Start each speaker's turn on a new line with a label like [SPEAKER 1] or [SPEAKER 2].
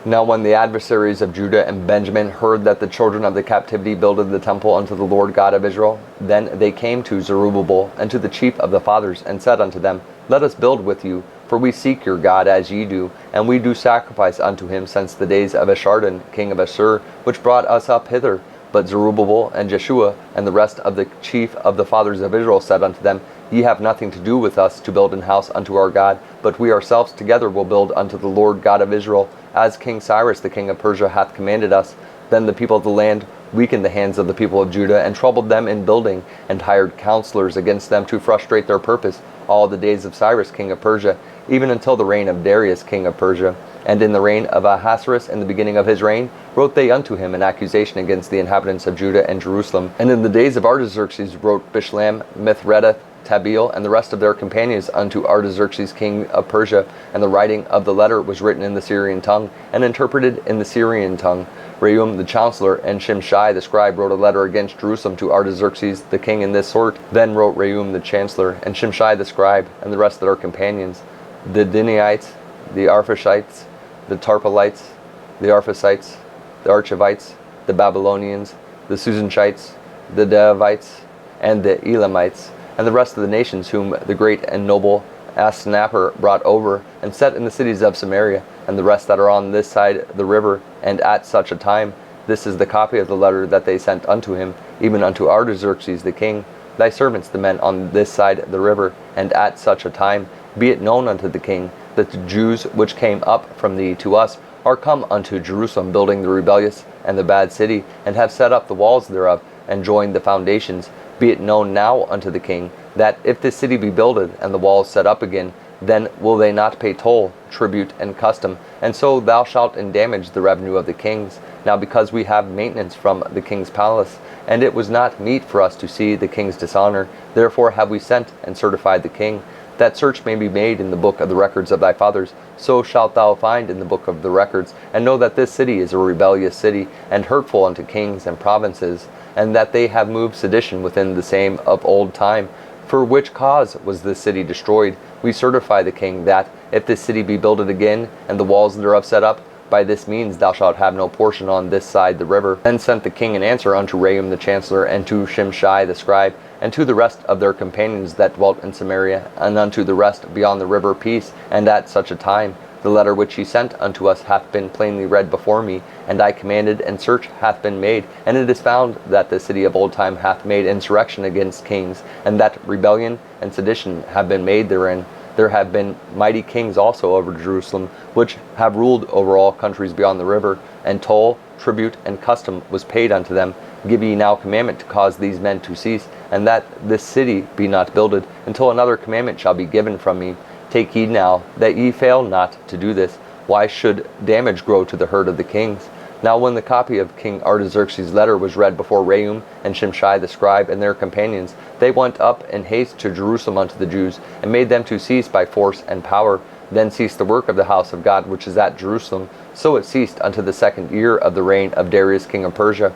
[SPEAKER 1] Now when the adversaries of Judah and Benjamin heard that the children of the captivity builded the temple unto the Lord God of Israel, then they came to Zerubbabel and to the chief of the fathers, and said unto them, Let us build with you, for we seek your God as ye do, and we do sacrifice unto him since the days of Esarhaddon, king of Assur, which brought us up hither. But Zerubbabel and Jeshua and the rest of the chief of the fathers of Israel said unto them, Ye have nothing to do with us to build an house unto our God, but we ourselves together will build unto the Lord God of Israel, as King Cyrus the king of Persia hath commanded us. Then the people of the land weakened the hands of the people of Judah, and troubled them in building, and hired counselors against them to frustrate their purpose, all the days of Cyrus king of Persia, even until the reign of Darius king of Persia. And in the reign of Ahasuerus, in the beginning of his reign, wrote they unto him an accusation against the inhabitants of Judah and Jerusalem. And in the days of Artaxerxes wrote Bishlam, Mithredath, Tabeel, and the rest of their companions unto Artaxerxes king of Persia, and the writing of the letter was written in the Syrian tongue, and interpreted in the Syrian tongue. Rehum the chancellor and Shimshai the scribe wrote a letter against Jerusalem to Artaxerxes the king in this sort. Then wrote Rehum the chancellor, and Shimshai the scribe, and the rest of their companions, the Dinites, the Arphaxites, the Tarpelites, the Arphasites, the Archivites, the Babylonians, the Susanshites, the Devites, and the Elamites, and the rest of the nations whom the great and noble Asnapper brought over, and set in the cities of Samaria, and the rest that are on this side the river, and at such a time. This is the copy of the letter that they sent unto him, even unto Artaxerxes the king. Thy servants the men on this side the river, and at such a time, be it known unto the king, that the Jews which came up from thee to us are come unto Jerusalem, building the rebellious and the bad city, and have set up the walls thereof, and joined the foundations. Be it known now unto the king, that if this city be builded, and the walls set up again, then will they not pay toll, tribute, and custom, and so thou shalt endamage the revenue of the kings. Now because we have maintenance from the king's palace, and it was not meet for us to see the king's dishonor, therefore have we sent and certified the king, that search may be made in the book of the records of thy fathers. So shalt thou find in the book of the records, and know that this city is a rebellious city, and hurtful unto kings and provinces, and that they have moved sedition within the same of old time. For which cause was this city destroyed? We certify the king that, if this city be builded again, and the walls thereof set up, by this means thou shalt have no portion on this side the river. Then sent the king an answer unto Rehum the chancellor, and to Shimshai the scribe, and to the rest of their companions that dwelt in Samaria, and unto the rest beyond the river, peace. And at such a time, the letter which he sent unto us hath been plainly read before me, and I commanded, and search hath been made, and it is found that the city of old time hath made insurrection against kings, and that rebellion and sedition have been made therein. There have been mighty kings also over Jerusalem, which have ruled over all countries beyond the river, and toll, tribute, and custom was paid unto them. Give ye now commandment to cause these men to cease, and that this city be not builded, until another commandment shall be given from me. Take heed now, that ye fail not to do this. Why should damage grow to the hurt of the kings? Now when the copy of King Artaxerxes' letter was read before Rehum and Shimshai the scribe and their companions, they went up in haste to Jerusalem unto the Jews, and made them to cease by force and power. Then ceased the work of the house of God which is at Jerusalem. So it ceased unto the 2nd year of the reign of Darius king of Persia.